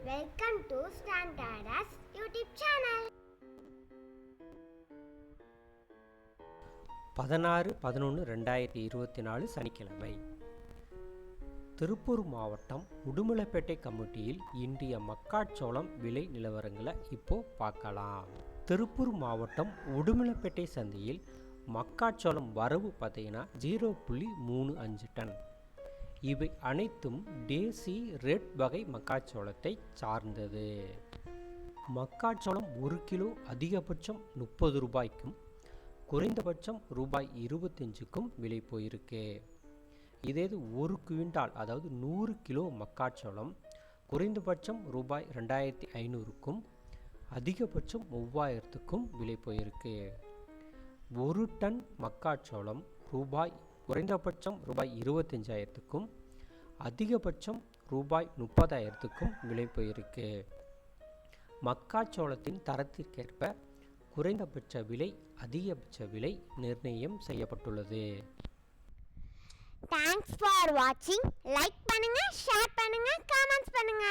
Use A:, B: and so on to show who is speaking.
A: Welcome to Standardas YouTube channel.
B: 16/11/2024 சனிக்கிழமை. திருப்பூர் மாவட்டம் உடுமலைப்பேட்டை கமிட்டியில் இன்றைய மக்காச்சோளம் விலை நிலவரங்களை இப்போ பார்க்கலாம். திருப்பூர் மாவட்டம் உடுமலைப்பேட்டை சந்தையில் மக்காச்சோளம் வரவு பார்த்தீங்கன்னா 0.35 டன். இவை அனைத்தும் தேசி ரெட் வகை மக்காச்சோளத்தை சார்ந்தது. மக்காச்சோளம் 1 கிலோ அதிகபட்சம் 30 ரூபாய்க்கும் குறைந்தபட்சம் ரூபாய் 25க்கும் விலை போயிருக்கு. இதே 1 குவிண்டால் அதாவது 100 கிலோ மக்காச்சோளம் குறைந்தபட்சம் ரூபாய் 2500க்கும் அதிகபட்சம் 3000க்கும் விலை போயிருக்கு. 1 டன் மக்காச்சோளம் குறைந்தபட்சம் ரூபாய் 25,000க்கும் அதிகபட்சம் ரூபாய் 30,000க்கும் விலை போயிருக்கு. மக்காச்சோளத்தின் தரத்திற்கேற்ப குறைந்தபட்ச விலை அதிகபட்ச விலை நிர்ணயம் செய்யப்பட்டுள்ளது.
A: Thanks for watching. லைக் பண்ணுங்க, ஷேர் பண்ணுங்க, கமெண்ட்ஸ் பண்ணுங்க.